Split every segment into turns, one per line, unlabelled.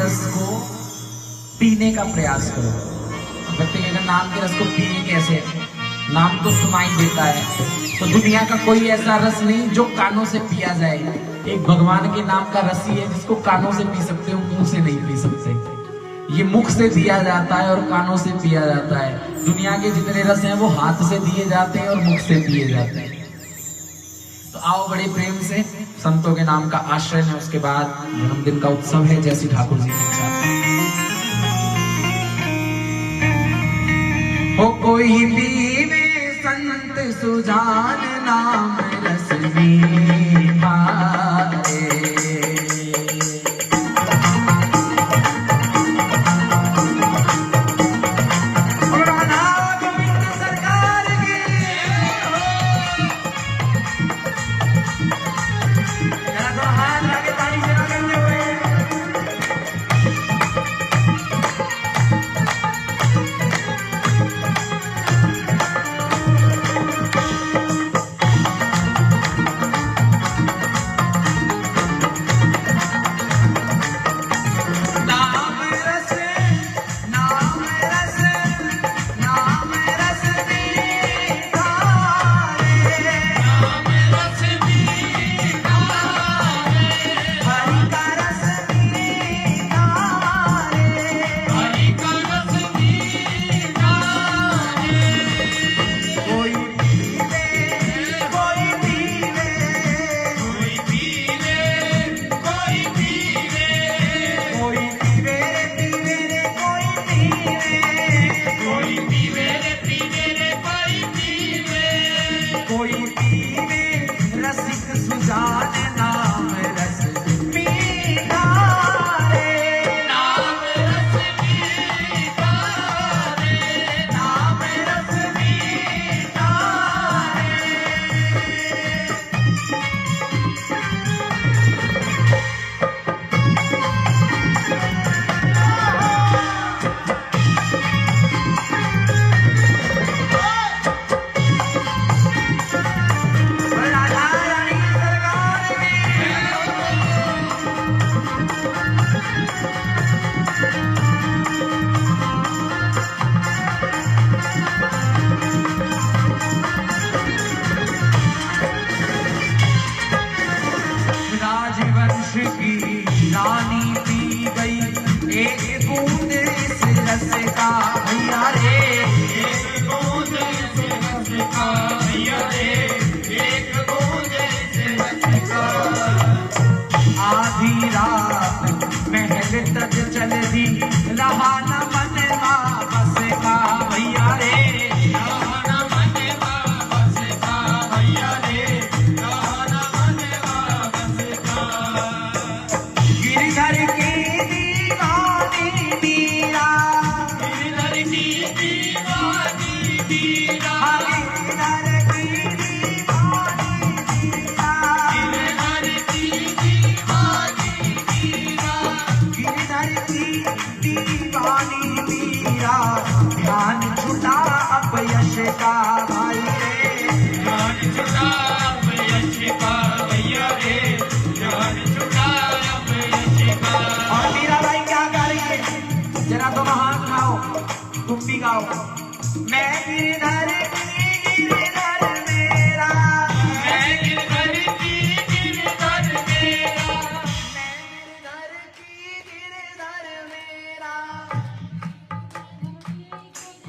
रस को पीने का प्रयास करो। व्यक्ति अगर नाम के रस को पिए कैसे, नाम तो सुनाई देता है, तो दुनिया का कोई ऐसा रस नहीं जो कानों से पिया जाए। एक भगवान के नाम का रस ही है जिसको कानों से पी सकते हो, मुंह से नहीं पी सकते। ये मुख से दिया जाता है और कानों से पिया जाता है। दुनिया के जितने रस हैं वो हाथ से दिए जाते हैं और मुख से पिए जाते हैं। तो आओ बड़े प्रेम से संतों के नाम का आश्रय है। उसके बाद जन्मदिन का उत्सव है, जैसी ठाकुर जी की इच्छा। हो कोई पीवे संत सुजान नाम रस मीठा रे।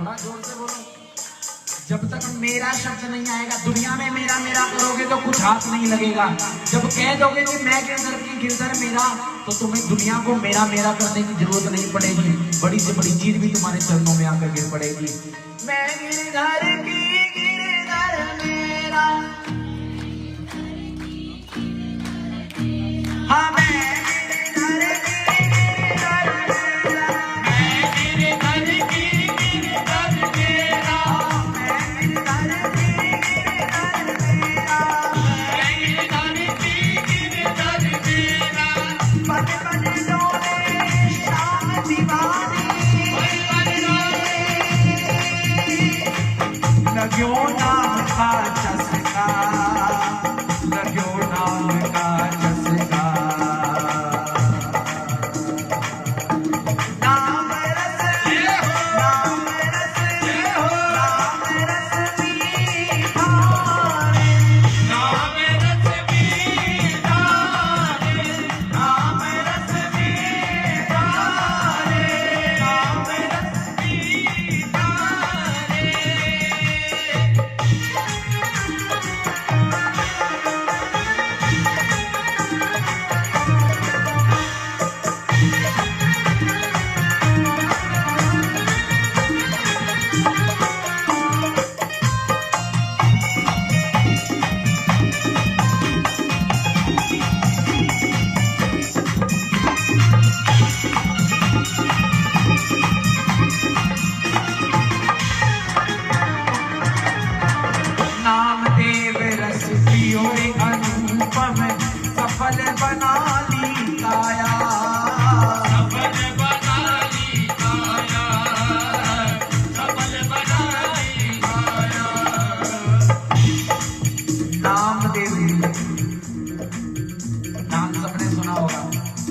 थोड़ा जोर से बोलो। जब तक मेरा शब्द नहीं आएगा, दुनिया में मेरा मेरा करोगे तो कुछ हाथ नहीं लगेगा। जब कह दोगे कि मैं गिरधर की गिरधर मेरा, तो तुम्हें दुनिया को मेरा मेरा करने की जरूरत नहीं पड़ेगी। बड़ी से बड़ी चीज भी तुम्हारे चरणों में आकर गिर पड़ेगी। मैं गिरधर की गिरधर मेरा, हाँ मैं क्यों ना था चस्का जी, नाम सबने सुना होगा।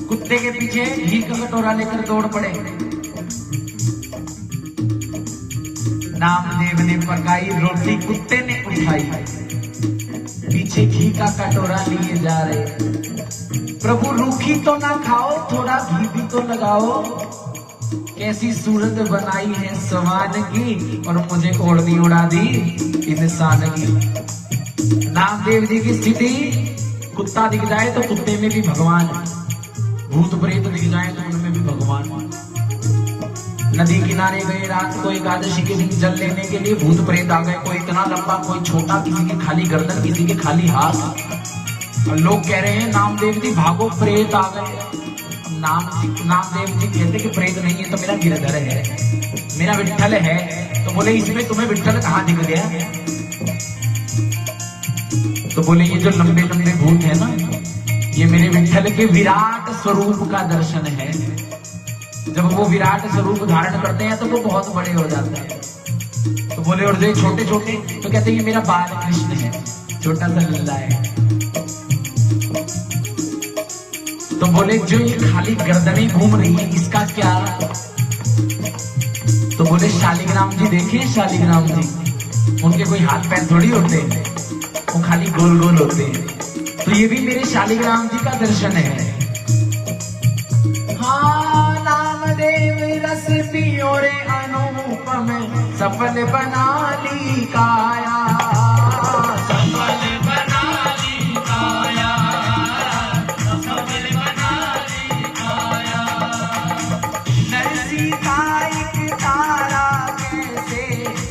कुत्ते के पीछे घी का कटोरा लेकर दौड़ पड़े। नामदेव ने पकाई रोटी, कुत्ते ने उठाई, पीछे घी का कटोरा लिए जा रहे। प्रभु रूखी तो ना खाओ, थोड़ा घी भी तो लगाओ। कैसी सूरत बनाई है सवान की, और मुझे ओढ़नी उड़ा दी इंसान की। नामदेव जी की स्थिति, कुत्ता दिख जाए तो कुत्ते में भी भगवान, भूत प्रेत दिख जाए तो उनमें भी भगवान। नदी किनारे गए रात को एकादशी के दिन जल लेने के लिए, भूत प्रेत आ गए, कोई इतना लंबा, कोई छोटा, किसी के खाली गर्दन, किसी के खाली हाथ। और लोग कह रहे हैं नामदेव जी भागो, प्रेत आ गए। नामदेव जी कहते कि प्रेत नहीं है तो मेरा गिरधर है, मेरा विट्ठल है। तो बोले इसमें तुम्हें विट्ठल कहाँ दिख गया? तो बोले ये जो लंबे लंबे भूत है ना, ये मेरे विट्ठल के विराट स्वरूप का दर्शन है। जब वो विराट स्वरूप धारण करते हैं तो वो बहुत बड़े हो जाते हैं। तो बोले और जो छोटे छोटे, तो कहते हैं ये मेरा बाल कृष्ण है, छोटा सा लल्ला है। तो बोले जो ये खाली गर्दनें घूम रही है इसका क्या? तो बोले शालिग्राम जी देखिए, शालिग्राम जी, उनके कोई हाथ पैर थोड़ी होते हैं, वो खाली गोल गोल होते हैं। तो ये भी मेरे शालिग्राम जी का दर्शन है। हाँ, नामदेव रस पियो रे अनुपम, सफल बना ली काया, सफल बना ली काया, सफल बना ली काया। नरसी का एक तारा कैसे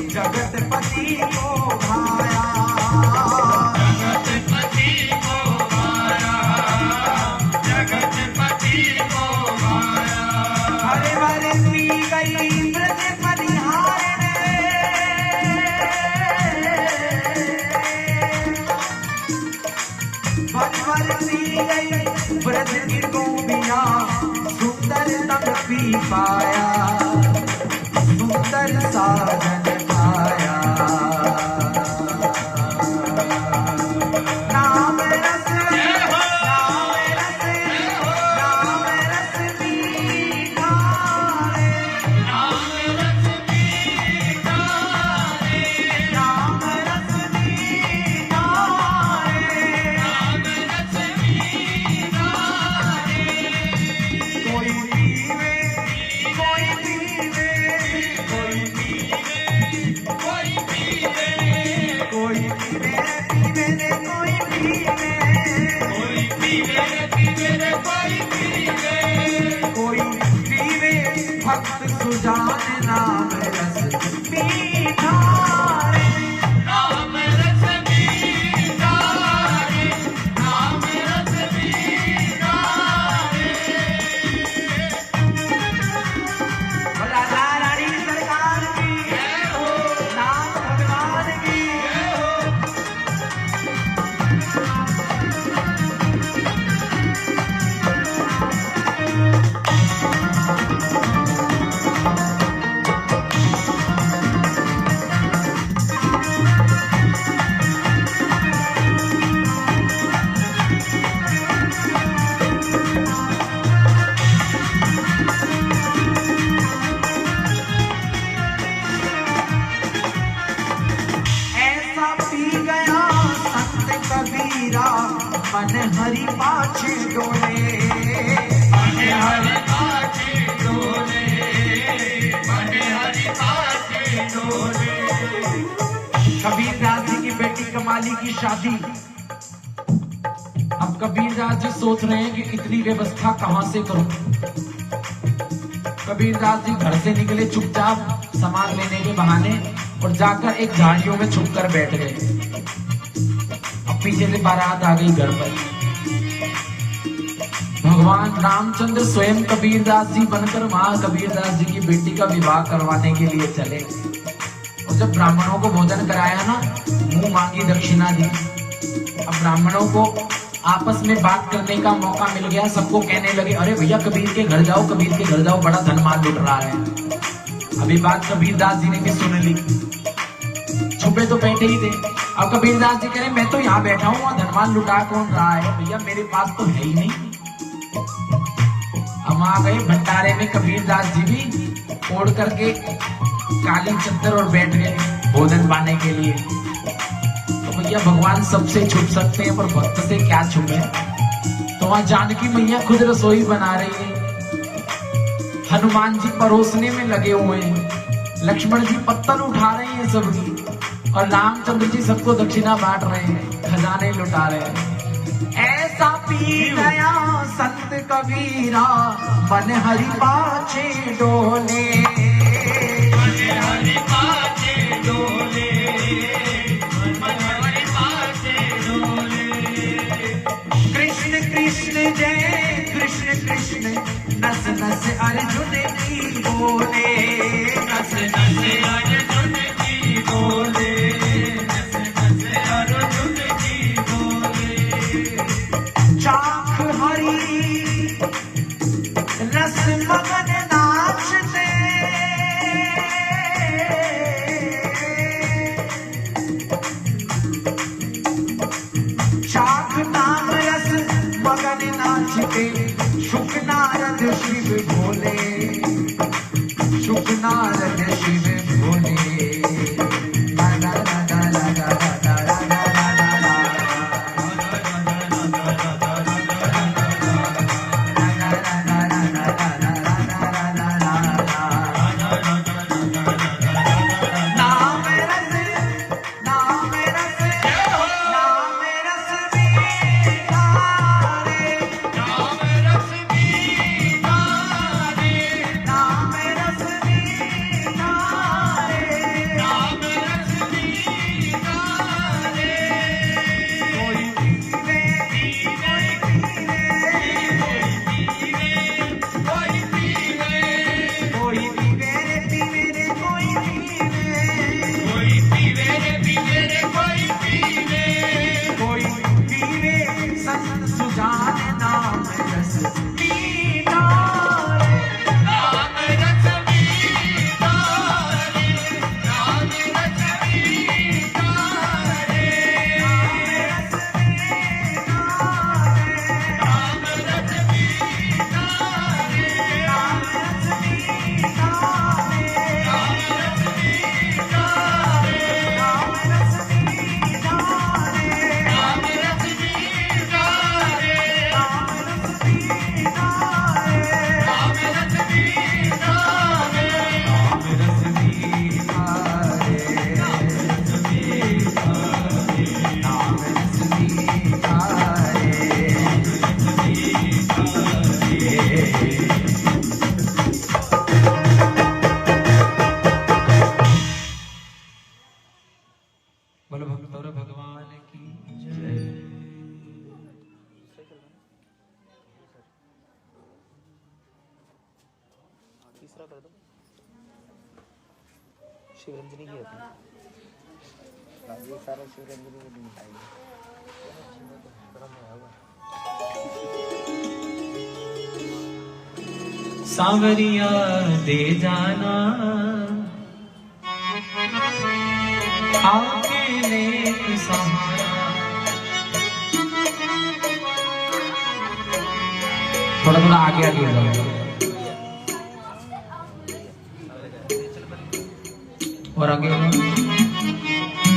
जगतपति को भाया, जगतपति को भाया, जगतपति को भाया। हरे हरे पी गई ब्रज परिहारने, भर भर पी गई ब्रज की गोपियां, सुंदर तब पी पाया, सुंदर साजन पाया। नाम रस, नाम रस, नाम रस मीठा रे, नाम रस मीठा रे, नाम रस मीठा रे, नाम रस मीठा रे। कोई पीवे, कोई पीवे, कोई पीवे, कोई पीवे, कोई पीवे रे पीवे रे कोई पीवे, कोई पीवे रे पीवे रे कोई पीवे, कोई पीवे भक्त सुजान नाम रस मीठा रे, नाम रस मीठा रे, नाम रस मीठा रे। राधा रानी सरकार की जय हो, नाथ भगवान की जय हो। ऐसा पी गया संत कबीरा, मन हरि पाछे डोले, मन हरि पाछे डोले, मन हरि पाछे डोले। कबीरदास जी की बेटी कमाली की शादी। अब कबीरदास जी सोच रहे हैं कि इतनी व्यवस्था कहां से करूं। कबीरदास जी घर से निकले चुपचाप सामान लेने के बहाने, और जाकर एक झाड़ियों में छुप कर बैठ गए। अब पीछे से बारात आ गई घर पर। भगवान रामचंद्र स्वयं कबीरदास जी बनकर वहां कबीरदास जी की बेटी का विवाह करवाने के लिए चले। और जब ब्राह्मणों को भोजन कराया ना, मुंह मांगी दक्षिणा दी। अब ब्राह्मणों को आपस में बात करने का मौका मिल गया। सबको कहने लगे, अरे भैया कबीर के घर जाओ, कबीर के घर जाओ, बड़ा धनमाल लुट रहा है। अभी बात कबीरदास जी ने भी सुन ली। छुप पे तो बैठे ही थे। अब कबीरदास जी कह रहे मैं तो यहाँ बैठा हूँ, वहां धनवान लुटा कौन रहा है? भैया मेरे पास तो है ही नहीं। हम आ गए भंडारे में, कबीरदास जी भी ओढ़ करके काली चद्दर और बैठ गए भोजन पाने के लिए। तो भैया भगवान सबसे छुप सकते हैं, पर भक्त से क्या छुपे? तो वहां जानकी मैया खुद रसोई बना रही है, हनुमान जी परोसने में लगे हुए हैं, लक्ष्मण जी पत्तल उठा रहे हैं सबकी, और रामचंद्र जी सबको दक्षिणा बांट रहे हैं, खजाने लुटा रहे हैं। ऐसा पी गया संत कबीरा, मन हरि पाछे डोले, मन हरि पाछे डोले, मन हरि पाछे डोले। कृष्ण कृष्ण जय कृष्ण कृष्ण, नस नस अर्जुन की बोले, नस नस अर्जुन की बोले, नस नस अर्जुन की बोले। चाख हरी रस मगन नाचते, चाख नाम रस मगन नाचते, शुक नारद शिव भोले, शुक नारद शिव भोले।
तीसरा कर दो। शिवरंजनी की अपनी ये सारा शिवरंजनी को दिखाएंगे।
सांवरिया दे जाना आके नेक सहारा। थोड़ा थोड़ा आगे आगे हो जाओ और आगे हो जाओ।